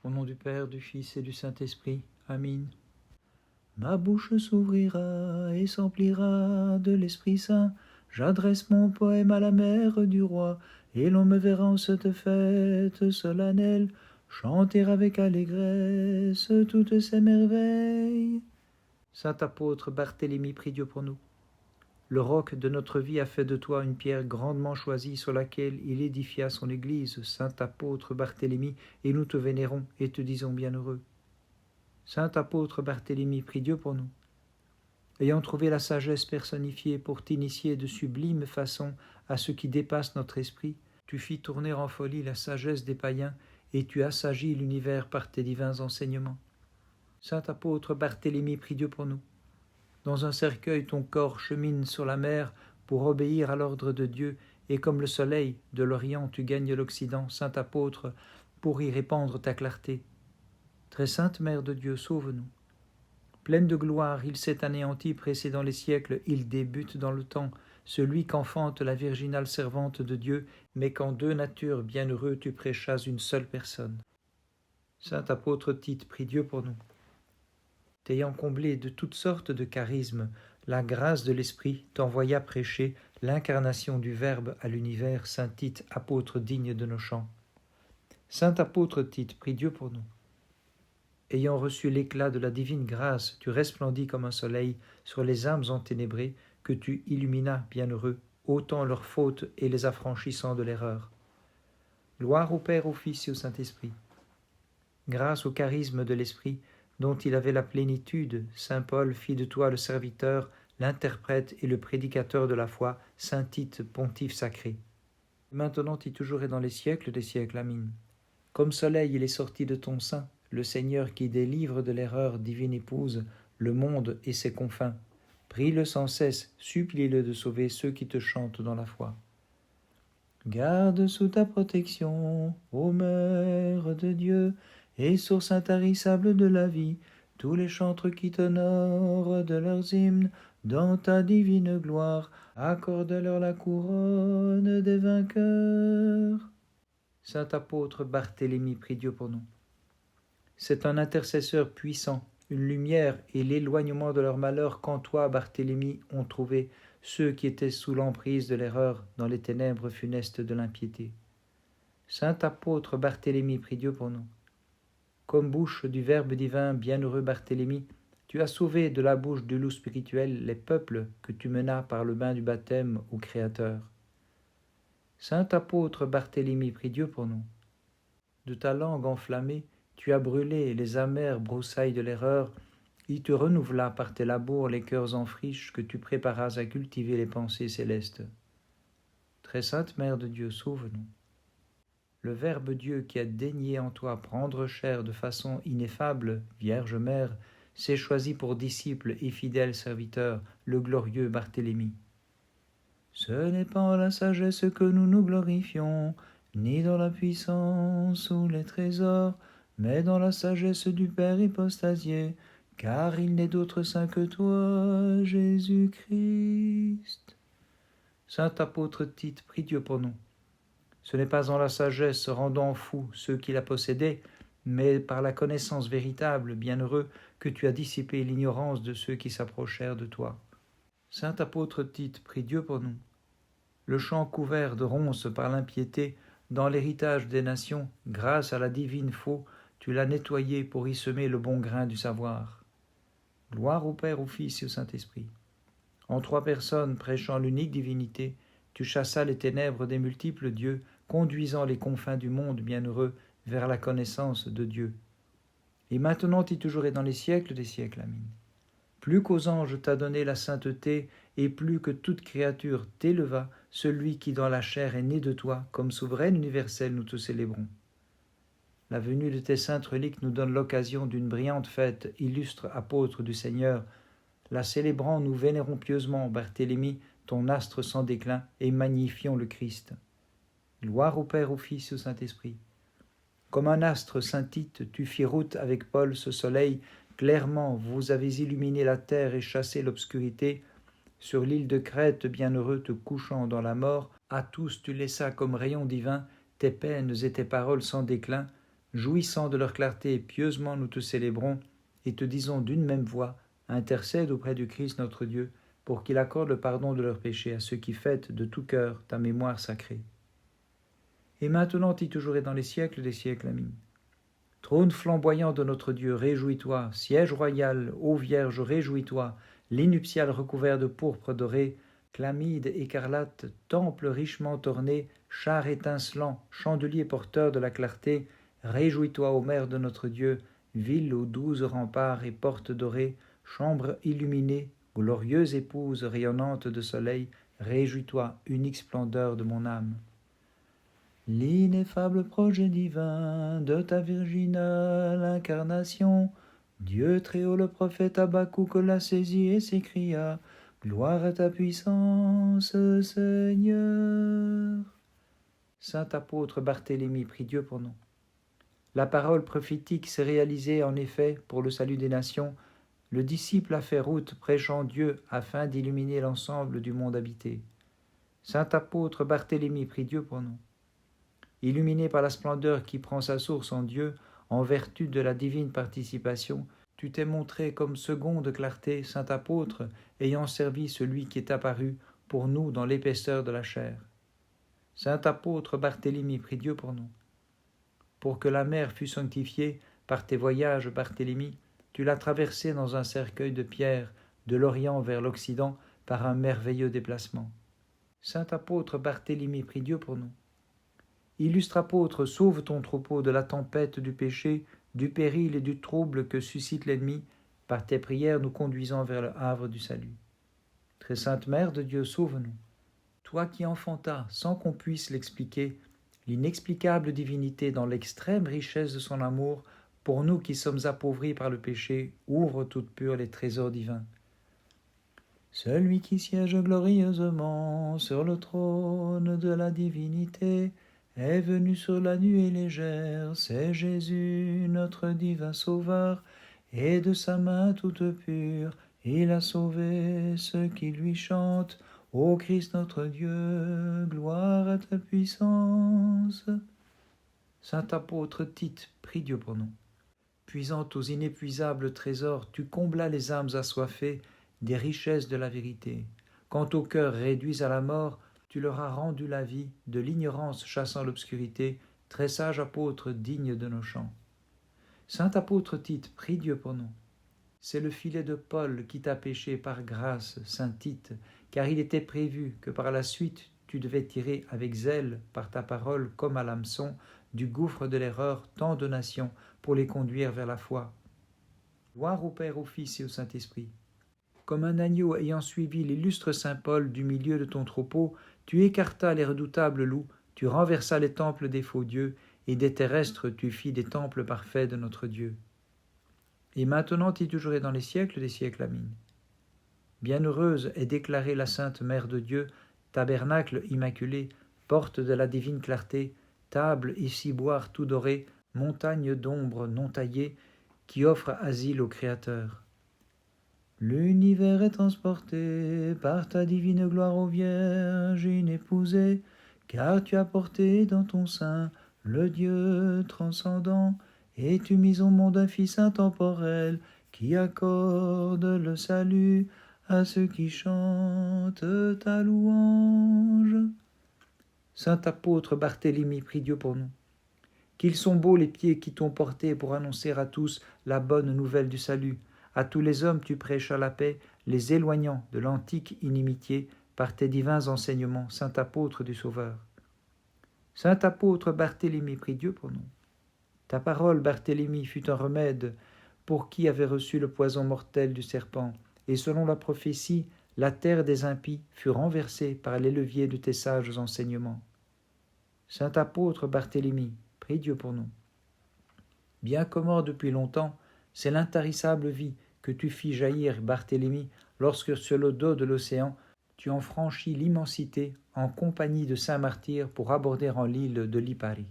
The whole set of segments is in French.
Au nom du Père, du Fils et du Saint-Esprit. Amen. Ma bouche s'ouvrira et s'emplira de l'Esprit Saint. J'adresse mon poème à la mère du roi, et l'on me verra en cette fête solennelle chanter avec allégresse toutes ces merveilles. Saint apôtre Barthélemy, prie Dieu pour nous. Le roc de notre vie a fait de toi une pierre grandement choisie sur laquelle il édifia son Église, Saint apôtre Barthélemy, et nous te vénérons et te disons bienheureux. Saint apôtre Barthélemy, prie Dieu pour nous. Ayant trouvé la sagesse personnifiée pour t'initier de sublime façon à ce qui dépasse notre esprit, tu fis tourner en folie la sagesse des païens et tu assagis l'univers par tes divins enseignements. Saint apôtre Barthélemy, prie Dieu pour nous. Dans un cercueil, ton corps chemine sur la mer pour obéir à l'ordre de Dieu, et comme le soleil de l'Orient, tu gagnes l'Occident, Saint apôtre, pour y répandre ta clarté. Très sainte Mère de Dieu, sauve-nous. Pleine de gloire, il s'est anéanti précédant les siècles, il débute dans le temps, celui qu'enfante la virginale servante de Dieu, mais qu'en deux natures bienheureux tu prêchas une seule personne. Saint apôtre Tite, prie Dieu pour nous. T'ayant comblé de toutes sortes de charismes, la grâce de l'Esprit t'envoya prêcher l'incarnation du Verbe à l'univers, Saint Tite, apôtre digne de nos chants. Saint apôtre Tite, prie Dieu pour nous. Ayant reçu l'éclat de la divine grâce, tu resplendis comme un soleil sur les âmes enténébrées que tu illuminas, bienheureux, ôtant leurs fautes et les affranchissant de l'erreur. Gloire au Père, au Fils et au Saint-Esprit. Grâce au charisme de l'Esprit, dont il avait la plénitude, saint Paul fit de toi le serviteur, l'interprète et le prédicateur de la foi, saint Tite, pontife sacré. Maintenant et toujours et dans les siècles des siècles. Amen. Comme soleil, il est sorti de ton sein, le Seigneur qui délivre de l'erreur, divine épouse, le monde et ses confins. Prie-le sans cesse, supplie-le de sauver ceux qui te chantent dans la foi. Garde sous ta protection, ô Mère de Dieu, et source intarissable de la vie, tous les chantres qui t'honorent de leurs hymnes dans ta divine gloire, accorde-leur la couronne des vainqueurs. Saint apôtre Barthélemy, prie Dieu pour nous. C'est un intercesseur puissant, une lumière et l'éloignement de leur malheur qu'en toi, Barthélemy, ont trouvé ceux qui étaient sous l'emprise de l'erreur dans les ténèbres funestes de l'impiété. Saint apôtre Barthélemy, prie Dieu pour nous. Comme bouche du Verbe divin, bienheureux Barthélemy, tu as sauvé de la bouche du loup spirituel les peuples que tu menas par le bain du baptême au Créateur. Saint apôtre Barthélemy, prie Dieu pour nous. De ta langue enflammée, tu as brûlé les amères broussailles de l'erreur, il te renouvela par tes labours les cœurs en friche que tu préparas à cultiver les pensées célestes. Très sainte Mère de Dieu, sauve-nous. Le Verbe Dieu qui a daigné en toi prendre chair de façon ineffable, Vierge Mère, s'est choisi pour disciple et fidèle serviteur, le glorieux Barthélemy. Ce n'est pas en la sagesse que nous nous glorifions, ni dans la puissance ou les trésors, mais dans la sagesse du Père hypostasié, car il n'est d'autre saint que toi, Jésus-Christ. Saint apôtre Tite, prie Dieu pour nous. Ce n'est pas en la sagesse rendant fous ceux qui la possédaient, mais par la connaissance véritable, bienheureux, que tu as dissipé l'ignorance de ceux qui s'approchèrent de toi. Saint apôtre Tite, prie Dieu pour nous. Le champ couvert de ronces par l'impiété, dans l'héritage des nations, grâce à la divine faux, tu l'as nettoyé pour y semer le bon grain du savoir. Gloire au Père, au Fils et au Saint-Esprit. En trois personnes prêchant l'unique divinité, tu chassas les ténèbres des multiples dieux, conduisant les confins du monde bienheureux vers la connaissance de Dieu. Et maintenant et toujours et dans les siècles des siècles. Amen. Plus qu'aux anges t'a donné la sainteté, et plus que toute créature t'éleva, celui qui dans la chair est né de toi, comme souveraine universelle nous te célébrons. La venue de tes saintes reliques nous donne l'occasion d'une brillante fête, illustre apôtre du Seigneur. La célébrant, nous vénérons pieusement, Barthélemy, ton astre sans déclin, et magnifions le Christ. Gloire au Père, au Fils et au Saint-Esprit. Comme un astre, saint Tite, tu fis route avec Paul ce soleil, clairement vous avez illuminé la terre et chassé l'obscurité. Sur l'île de Crète, bienheureux te couchant dans la mort, à tous tu laissas comme rayon divin tes peines et tes paroles sans déclin, Jouissant de leur clarté, pieusement nous te célébrons et te disons d'une même voix, intercède auprès du Christ notre Dieu, pour qu'il accorde le pardon de leurs péchés à ceux qui fêtent de tout cœur ta mémoire sacrée. Et maintenant et toujours et dans les siècles des siècles, amin. Trône flamboyant de notre Dieu, réjouis-toi, siège royal, ô Vierge, réjouis-toi, lit nuptial recouvert de pourpre doré, chlamyde écarlate, temple richement orné, char étincelant, chandelier porteur de la clarté, réjouis-toi, ô Mère de notre Dieu, ville aux 12 remparts et portes dorées, chambre illuminée, glorieuse épouse rayonnante de soleil, réjouis-toi, unique splendeur de mon âme. L'ineffable projet divin de ta virginale incarnation, Dieu très haut le prophète Habakkuk l'a saisi et s'écria, gloire à ta puissance, Seigneur. Saint apôtre Barthélemy, prie Dieu pour nous. La parole prophétique s'est réalisée en effet pour le salut des nations. Le disciple a fait route prêchant Dieu afin d'illuminer l'ensemble du monde habité. Saint apôtre Barthélemy, prie Dieu pour nous. Illuminé par la splendeur qui prend sa source en Dieu, en vertu de la divine participation, tu t'es montré comme seconde clarté, saint apôtre, ayant servi celui qui est apparu pour nous dans l'épaisseur de la chair. Saint apôtre Barthélemy, prie Dieu pour nous. Pour que la mer fût sanctifiée par tes voyages, Barthélemy, tu l'as traversée dans un cercueil de pierre, de l'Orient vers l'Occident, par un merveilleux déplacement. Saint apôtre Barthélemy, prie Dieu pour nous. Illustre apôtre, sauve ton troupeau de la tempête du péché, du péril et du trouble que suscite l'ennemi, par tes prières nous conduisant vers le havre du salut. Très sainte Mère de Dieu, sauve-nous. Toi qui enfantas, sans qu'on puisse l'expliquer, l'inexplicable divinité dans l'extrême richesse de son amour, pour nous qui sommes appauvris par le péché, ouvre toutes pures les trésors divins. Celui qui siège glorieusement sur le trône de la divinité, est venu sur la nuée légère, c'est Jésus, notre divin Sauveur, et de sa main toute pure, il a sauvé ceux qui lui chantent. Ô Christ notre Dieu, gloire à ta puissance. Saint apôtre Tite, prie Dieu pour nous. Puisant aux inépuisables trésors, tu comblas les âmes assoiffées des richesses de la vérité. Quant aux cœurs réduits à la mort, tu leur as rendu la vie, de l'ignorance chassant l'obscurité, très sage apôtre digne de nos chants. Saint apôtre Tite, prie Dieu pour nous. C'est le filet de Paul qui t'a péché par grâce, saint Tite, car il était prévu que par la suite tu devais tirer avec zèle, par ta parole comme à l'hameçon, du gouffre de l'erreur tant de nations pour les conduire vers la foi. Gloire au Père, au Fils et au Saint-Esprit. Comme un agneau ayant suivi l'illustre saint Paul du milieu de ton troupeau, tu écartas les redoutables loups, tu renversas les temples des faux dieux, et des terrestres tu fis des temples parfaits de notre Dieu. Et maintenant et toujours et dans les siècles des siècles, amin. Bienheureuse est déclarée la Sainte Mère de Dieu, tabernacle immaculé, porte de la divine clarté, table et ciboire tout doré, montagne d'ombre non taillée, qui offre asile au Créateur. L'univers est transporté par ta divine gloire, ô Vierge inépousée, car tu as porté dans ton sein le Dieu transcendant, et tu mis au monde un Fils intemporel qui accorde le salut à ceux qui chantent ta louange. Saint apôtre Barthélemy, prie Dieu pour nous. Qu'ils sont beaux les pieds qui t'ont porté pour annoncer à tous la bonne nouvelle du salut. À tous les hommes tu prêches la paix, les éloignant de l'antique inimitié par tes divins enseignements, saint apôtre du Sauveur. Saint apôtre Barthélemy, prie Dieu pour nous. Ta parole, Barthélemy, fut un remède pour qui avait reçu le poison mortel du serpent, et selon la prophétie, la terre des impies fut renversée par les leviers de tes sages enseignements. Saint apôtre Barthélemy, prie Dieu pour nous. Bien que mort depuis longtemps, c'est l'intarissable vie que tu fis jaillir, Barthélemy, lorsque sur le dos de l'océan, tu en franchis l'immensité en compagnie de saint martyrs pour aborder en l'île de Lipari.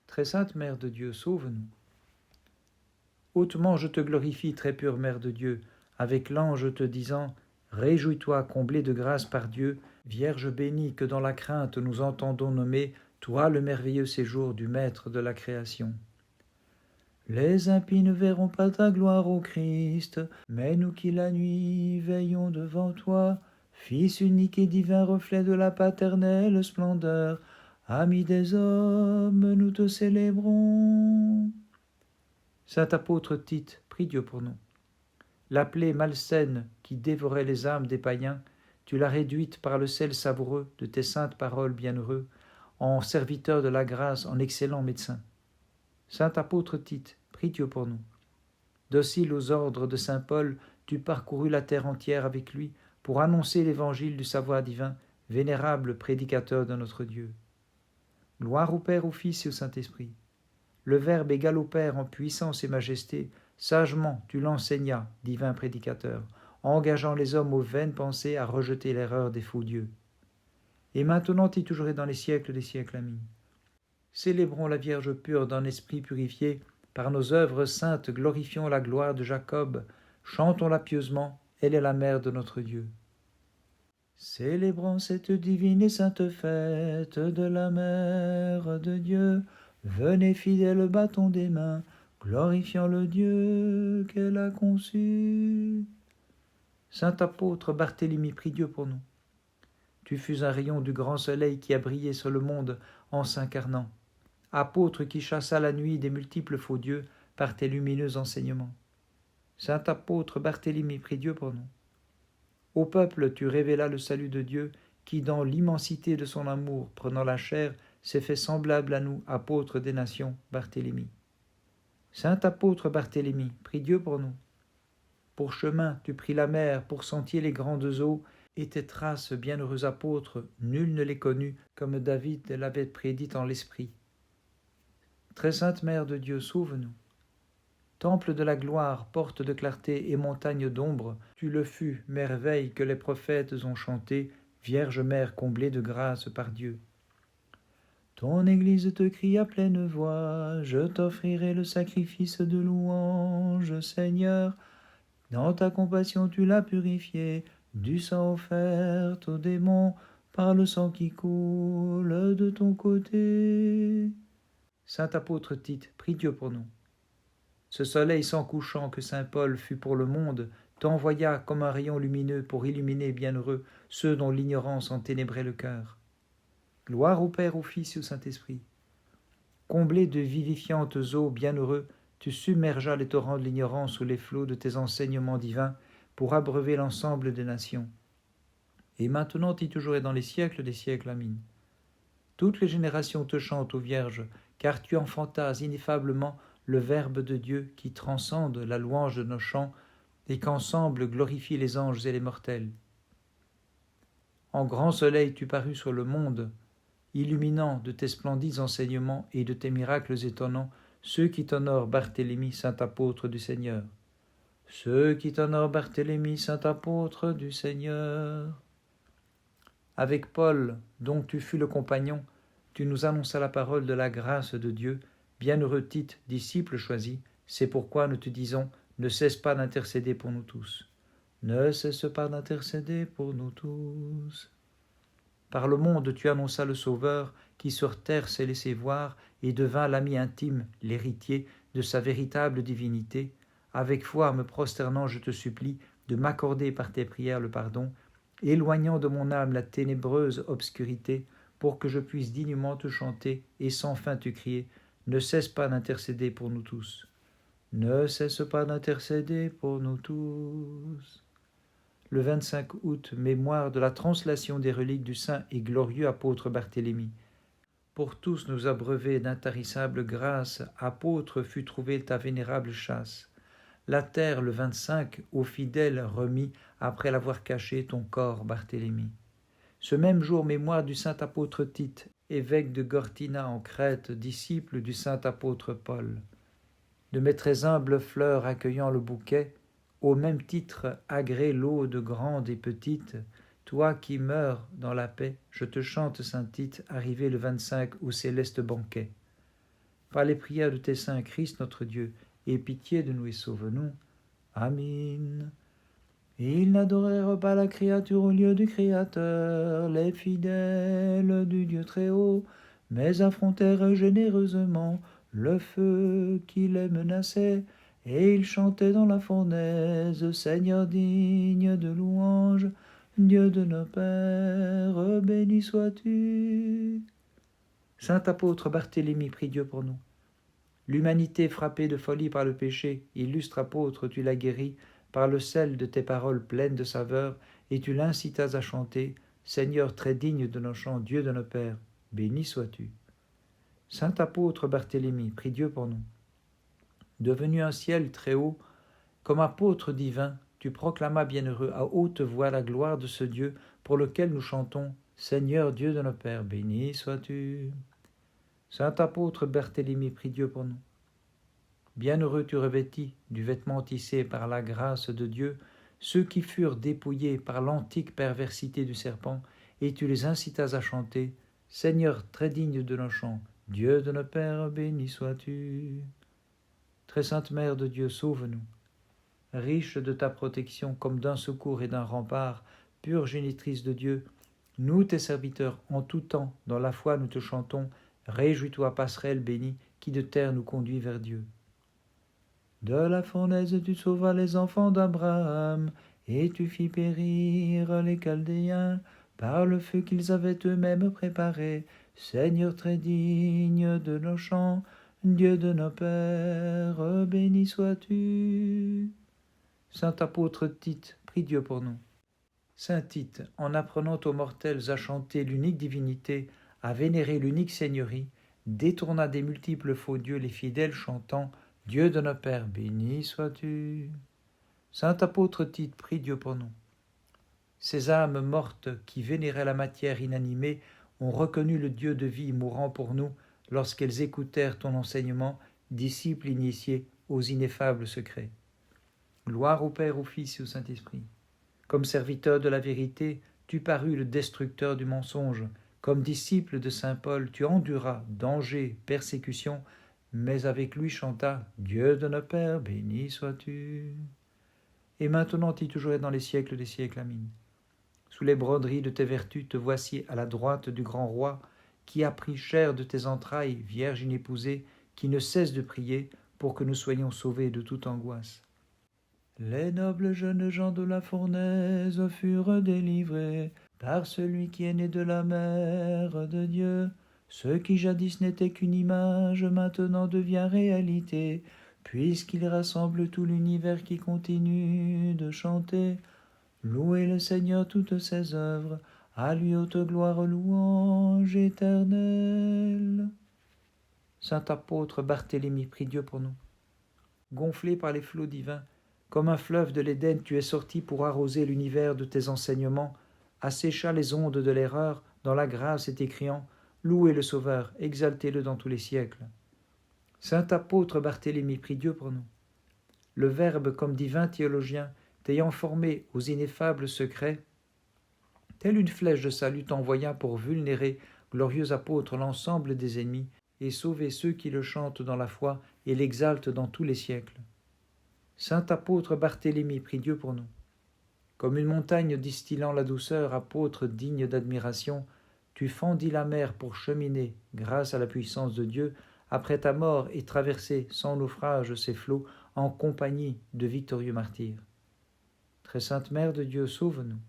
Très sainte Mère de Dieu, sauve-nous. Hautement je te glorifie, très pure Mère de Dieu, avec l'ange te disant « Réjouis-toi, comblée de grâce par Dieu, Vierge bénie que dans la crainte nous entendons nommer, toi le merveilleux séjour du Maître de la création. » Les impies ne verront pas ta gloire, ô Christ, mais nous qui la nuit veillons devant toi, Fils unique et divin reflet de la paternelle splendeur, ami des hommes, nous te célébrons. Saint apôtre Tite, prie Dieu pour nous. La plaie malsaine qui dévorait les âmes des païens, tu l'as réduite par le sel savoureux de tes saintes paroles bienheureux, en serviteur de la grâce, en excellent médecin. Saint apôtre Tite, prie Dieu pour nous. Docile aux ordres de saint Paul, tu parcourus la terre entière avec lui pour annoncer l'évangile du savoir divin, vénérable prédicateur de notre Dieu. Gloire au Père, au Fils et au Saint-Esprit. Le Verbe égal au Père en puissance et majesté, sagement tu l'enseignas, divin prédicateur, engageant les hommes aux vaines pensées à rejeter l'erreur des faux dieux. Et maintenant et toujours et dans les siècles des siècles. Amen. Célébrons la Vierge pure d'un esprit purifié, par nos œuvres saintes glorifions la gloire de Jacob, chantons-la pieusement, elle est la mère de notre Dieu. Célébrons cette divine et sainte fête de la Mère de Dieu, venez fidèles bâtons des mains, glorifiant le Dieu qu'elle a conçu. Saint apôtre Barthélemy, prie Dieu pour nous. Tu fus un rayon du grand soleil qui a brillé sur le monde en s'incarnant. Apôtre qui chassa la nuit des multiples faux dieux par tes lumineux enseignements. Saint apôtre Barthélemy, prie Dieu pour nous. Au peuple, tu révélas le salut de Dieu qui, dans l'immensité de son amour, prenant la chair, s'est fait semblable à nous, apôtres des nations, Barthélemy. Saint apôtre Barthélemy, prie Dieu pour nous. Pour chemin, tu pris la mer, pour sentier les grandes eaux, et tes traces, bienheureux apôtres, nul ne les connut, comme David l'avait prédit en l'esprit. Très sainte Mère de Dieu, sauve-nous. Temple de la gloire, porte de clarté et montagne d'ombre, tu le fus, merveille que les prophètes ont chantée, Vierge Mère comblée de grâce par Dieu. Ton Église te crie à pleine voix, je t'offrirai le sacrifice de louange, Seigneur. Dans ta compassion tu l'as purifiée, du sang offert aux démons, par le sang qui coule de ton côté. Saint apôtre Tite, prie Dieu pour nous. Ce soleil sans couchant que saint Paul fut pour le monde, t'envoya comme un rayon lumineux pour illuminer bienheureux ceux dont l'ignorance enténébrait le cœur. Gloire au Père, au Fils et au Saint-Esprit. Comblé de vivifiantes eaux, bienheureux, tu submergeas les torrents de l'ignorance sous les flots de tes enseignements divins pour abreuver l'ensemble des nations. Et maintenant et toujours et dans les siècles des siècles. Amen. Toutes les générations te chantent, ô Vierge, car tu enfantas ineffablement le Verbe de Dieu qui transcende la louange de nos chants et qu'ensemble glorifient les anges et les mortels. En grand soleil tu parus sur le monde, illuminant de tes splendides enseignements et de tes miracles étonnants ceux qui t'honorent, Barthélemy, saint apôtre du Seigneur. Ceux qui t'honorent, Barthélemy, saint apôtre du Seigneur. Avec Paul, dont tu fus le compagnon, tu nous annonças la parole de la grâce de Dieu. Bienheureux Tite, disciple choisi, c'est pourquoi nous te disons, ne cesse pas d'intercéder pour nous tous. Ne cesse pas d'intercéder pour nous tous. Par le monde, tu annonças le Sauveur, qui sur terre s'est laissé voir et devint l'ami intime, l'héritier de sa véritable divinité. Avec foi, me prosternant, je te supplie de m'accorder par tes prières le pardon, éloignant de mon âme la ténébreuse obscurité, pour que je puisse dignement te chanter et sans fin te crier, ne cesse pas d'intercéder pour nous tous. Ne cesse pas d'intercéder pour nous tous. Le 25 août, mémoire de la translation des reliques du saint et glorieux apôtre Barthélemy. Pour tous nous abreuver d'intarissable grâce, apôtre fut trouvée ta vénérable châsse. La terre, le 25, aux fidèles remit, après l'avoir caché ton corps, Barthélemy. Ce même jour, mémoire du saint apôtre Tite, évêque de Gortina en Crète, disciple du saint apôtre Paul. De mes très humbles fleurs accueillant le bouquet, au même titre agrée l'eau de grande et petite, toi qui meurs dans la paix, je te chante, saint Tite, arrivé le 25 au céleste banquet. Par les prières de tes saints, Christ notre Dieu, aie pitié de nous et sauve-nous. Amen. Ils n'adorèrent pas la créature au lieu du Créateur, les fidèles du Dieu très haut, mais affrontèrent généreusement le feu qui les menaçait, et ils chantaient dans la fournaise, Seigneur digne de louange, Dieu de nos pères, béni sois-tu. Saint apôtre Barthélemy, prie Dieu pour nous. L'humanité frappée de folie par le péché, illustre apôtre, tu l'as guérie par le sel de tes paroles pleines de saveur, et tu l'incitas à chanter, Seigneur très digne de nos chants, Dieu de nos pères, béni sois-tu. Saint apôtre Barthélemy, prie Dieu pour nous. Devenu un ciel très haut, comme apôtre divin, tu proclamas bienheureux à haute voix la gloire de ce Dieu pour lequel nous chantons, Seigneur Dieu de nos pères, béni sois-tu. Saint apôtre Barthélemy, prie Dieu pour nous. Bienheureux tu revêtis du vêtement tissé par la grâce de Dieu ceux qui furent dépouillés par l'antique perversité du serpent, et tu les incitas à chanter, Seigneur très digne de nos chants, Dieu de nos pères, béni sois-tu. Très sainte Mère de Dieu, sauve-nous. Riche de ta protection comme d'un secours et d'un rempart, pure génitrice de Dieu, nous tes serviteurs, en tout temps, dans la foi nous te chantons, réjouis-toi, passerelle bénie, qui de terre nous conduit vers Dieu. De la fournaise tu sauvas les enfants d'Abraham, et tu fis périr les Chaldéens par le feu qu'ils avaient eux-mêmes préparé. Seigneur très digne de nos chants, Dieu de nos pères, béni sois-tu. Saint apôtre Tite, prie Dieu pour nous. Saint Tite, en apprenant aux mortels à chanter l'unique divinité, à vénérer l'unique seigneurie, détourna des multiples faux dieux les fidèles chantant Dieu de nos pères, béni sois-tu. Saint apôtre Tite, prie Dieu pour nous. Ces âmes mortes qui vénéraient la matière inanimée ont reconnu le Dieu de vie mourant pour nous lorsqu'elles écoutèrent ton enseignement, disciples initiés aux ineffables secrets. Gloire au Père, au Fils et au Saint-Esprit. Comme serviteur de la vérité, tu parus le destructeur du mensonge. Comme disciple de saint Paul, tu enduras dangers, persécutions, mais avec lui chanta Dieu de nos pères, béni sois-tu. Et maintenant et toujours et dans les siècles des siècles. Amen. Sous les broderies de tes vertus, te voici à la droite du grand roi, qui a pris chair de tes entrailles, vierge inépousée, qui ne cesse de prier pour que nous soyons sauvés de toute angoisse. Les nobles jeunes gens de la fournaise furent délivrés par celui qui est né de la mère de Dieu. Ce qui jadis n'était qu'une image, maintenant devient réalité, puisqu'il rassemble tout l'univers qui continue de chanter. Louez le Seigneur toutes ses œuvres, à lui haute gloire, louange éternelle. Saint apôtre Barthélemy, prie Dieu pour nous. Gonflé par les flots divins, comme un fleuve de l'Éden, tu es sorti pour arroser l'univers de tes enseignements, assécha les ondes de l'erreur dans la grâce et t'écriant « Louez le Sauveur, exaltez-le dans tous les siècles ». Saint apôtre Barthélemy, prie Dieu pour nous. Le Verbe, comme divin théologien, t'ayant formé aux ineffables secrets, telle une flèche de salut t'envoya pour vulnérer, glorieux apôtre, l'ensemble des ennemis, et sauver ceux qui le chantent dans la foi et l'exaltent dans tous les siècles. Saint apôtre Barthélemy, prie Dieu pour nous. Comme une montagne distillant la douceur, apôtre digne d'admiration, tu fendis la mer pour cheminer, grâce à la puissance de Dieu, après ta mort et traverser sans naufrage ces flots en compagnie de victorieux martyrs. Très sainte Mère de Dieu, sauve-nous.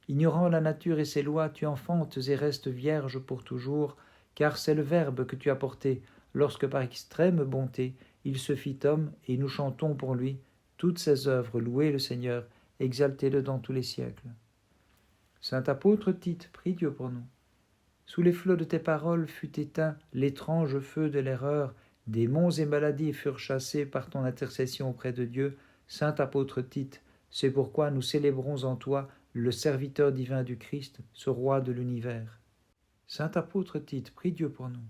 Ignorant la nature et ses lois, tu enfantes et restes vierge pour toujours, car c'est le Verbe que tu as porté, lorsque par extrême bonté, il se fit homme, et nous chantons pour lui toutes ses œuvres. Louez le Seigneur, exaltez-le dans tous les siècles. Saint apôtre Tite, prie Dieu pour nous. Sous les flots de tes paroles fut éteint l'étrange feu de l'erreur, démons et maladies furent chassés par ton intercession auprès de Dieu. Saint apôtre Tite, c'est pourquoi nous célébrons en toi le serviteur divin du Christ, ce roi de l'univers. Saint apôtre Tite, prie Dieu pour nous.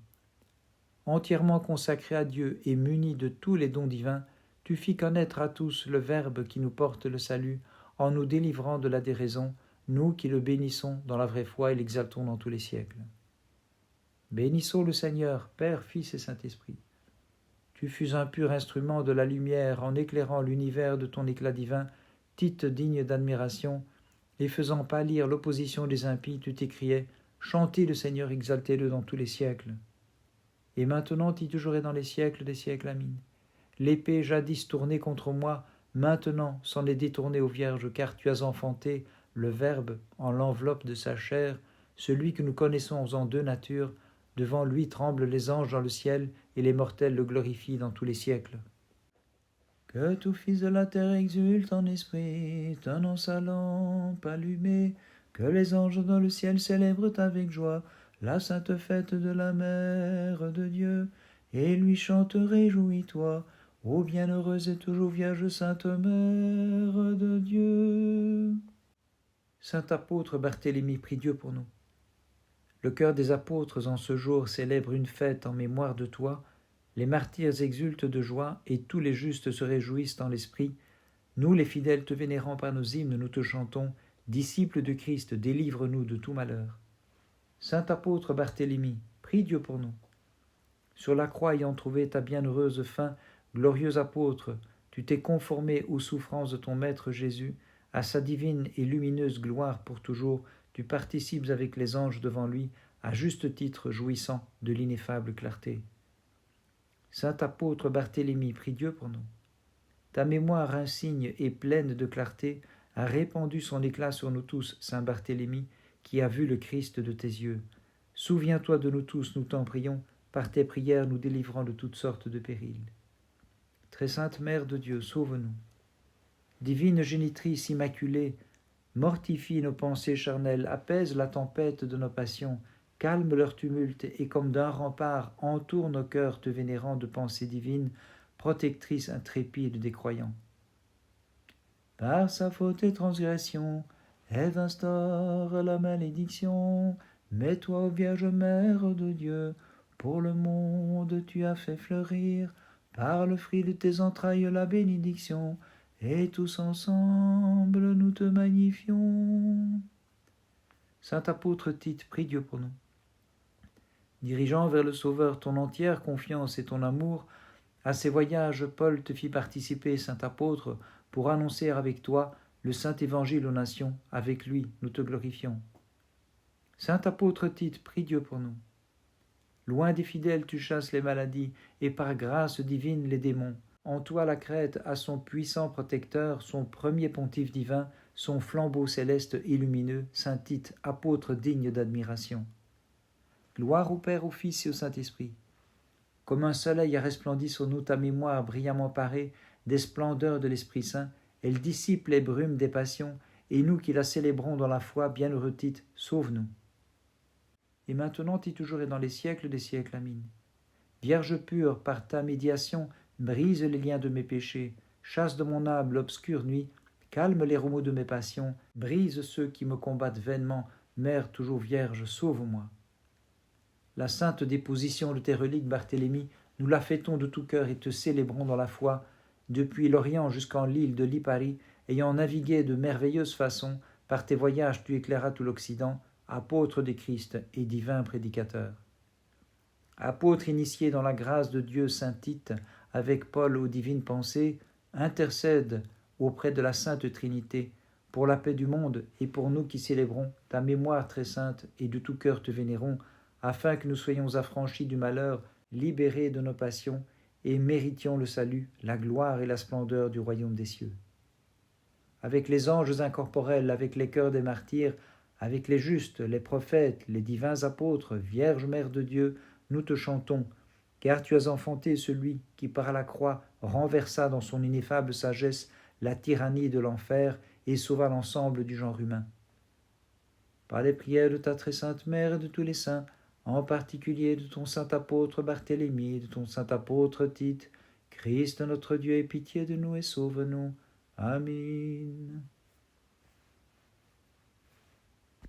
Entièrement consacré à Dieu et muni de tous les dons divins, tu fis connaître à tous le Verbe qui nous porte le salut, en nous délivrant de la déraison, nous qui le bénissons dans la vraie foi et l'exaltons dans tous les siècles. Bénissons le Seigneur, Père, Fils et Saint-Esprit. Tu fus un pur instrument de la lumière en éclairant l'univers de ton éclat divin, Tite digne d'admiration, et faisant pâlir l'opposition des impies, tu t'écriais « Chantez le Seigneur, exaltez-le dans tous les siècles ». et maintenant et toujours et dans les siècles des siècles. Amin. L'épée jadis tournée contre moi, maintenant s'en est détournée aux vierges, car tu as enfanté le Verbe en l'enveloppe de sa chair, celui que nous connaissons en deux natures. Devant lui tremblent les anges dans le ciel, et les mortels le glorifient dans tous les siècles. Que tout fils de la terre exulte en esprit, tenant sa lampe allumée, que les anges dans le ciel célèbrent avec joie la sainte fête de la Mère de Dieu, et lui chantent réjouis-toi, ô bienheureuse et toujours Vierge Sainte Mère de Dieu. Saint apôtre Barthélemy, prie Dieu pour nous. Le cœur des apôtres en ce jour célèbre une fête en mémoire de toi. Les martyrs exultent de joie et tous les justes se réjouissent dans l'esprit. Nous, les fidèles te vénérant par nos hymnes, nous te chantons. Disciples de Christ, délivre-nous de tout malheur. Saint apôtre Barthélemy, prie Dieu pour nous. Sur la croix ayant trouvé ta bienheureuse fin, glorieux apôtre, tu t'es conformé aux souffrances de ton Maître Jésus, à sa divine et lumineuse gloire pour toujours, tu participes avec les anges devant lui, à juste titre jouissant de l'ineffable clarté. Saint apôtre Barthélemy, prie Dieu pour nous. Ta mémoire insigne et pleine de clarté a répandu son éclat sur nous tous, Saint Barthélemy, qui a vu le Christ de tes yeux. Souviens-toi de nous tous, nous t'en prions, par tes prières nous délivrant de toutes sortes de périls. Très sainte Mère de Dieu, sauve-nous. Divine génitrice immaculée, mortifie nos pensées charnelles, apaise la tempête de nos passions, calme leur tumulte et comme d'un rempart entoure nos cœurs te vénérant de pensées divines, protectrice intrépide des croyants. Par sa faute et transgression, Ève instaure la malédiction, mais toi, ô Vierge Mère de Dieu, pour le monde tu as fait fleurir, par le fruit de tes entrailles la bénédiction, et tous ensemble nous te magnifions. Saint apôtre Tite, prie Dieu pour nous. Dirigeant vers le Sauveur ton entière confiance et ton amour, à ces voyages Paul te fit participer, Saint apôtre, pour annoncer avec toi le Saint Évangile aux nations. Avec lui, nous te glorifions. Saint apôtre Tite, prie Dieu pour nous. Loin des fidèles, tu chasses les maladies, et par grâce divine les démons. En toi la Crète a son puissant protecteur, son premier pontife divin, son flambeau céleste et lumineux, Saint Tite, apôtre digne d'admiration. Gloire au Père, au Fils et au Saint-Esprit. Comme un soleil a resplendi sur nous ta mémoire brillamment parée des splendeurs de l'Esprit Saint, elle dissipe les brumes des passions, et nous qui la célébrons dans la foi, bienheureux Tite, sauve-nous. Et maintenant et toujours et dans les siècles des siècles. Amin. Vierge pure, par ta médiation, brise les liens de mes péchés, chasse de mon âme l'obscure nuit, calme les remous de mes passions, brise ceux qui me combattent vainement, Mère toujours vierge, sauve-moi. La sainte déposition de tes reliques, Barthélemy, nous la fêtons de tout cœur et te célébrons dans la foi, depuis l'Orient jusqu'en l'île de Lipari, ayant navigué de merveilleuse façon, par tes voyages tu éclairas tout l'Occident, apôtre des Christ et divin prédicateur. Apôtre initié dans la grâce de Dieu, Saint Tite, avec Paul aux divines pensées, intercède auprès de la Sainte Trinité, pour la paix du monde et pour nous qui célébrons ta mémoire très sainte et de tout cœur te vénérons, afin que nous soyons affranchis du malheur, libérés de nos passions, et méritions le salut, la gloire et la splendeur du royaume des cieux. Avec les anges incorporels, avec les cœurs des martyrs, avec les justes, les prophètes, les divins apôtres, Vierge Mère de Dieu, nous te chantons, car tu as enfanté celui qui par la croix renversa dans son ineffable sagesse la tyrannie de l'enfer et sauva l'ensemble du genre humain. Par les prières de ta très sainte Mère et de tous les saints, en particulier de ton saint apôtre Barthélemy et de ton saint apôtre Tite, Christ notre Dieu, aie pitié de nous et sauve-nous. Amen.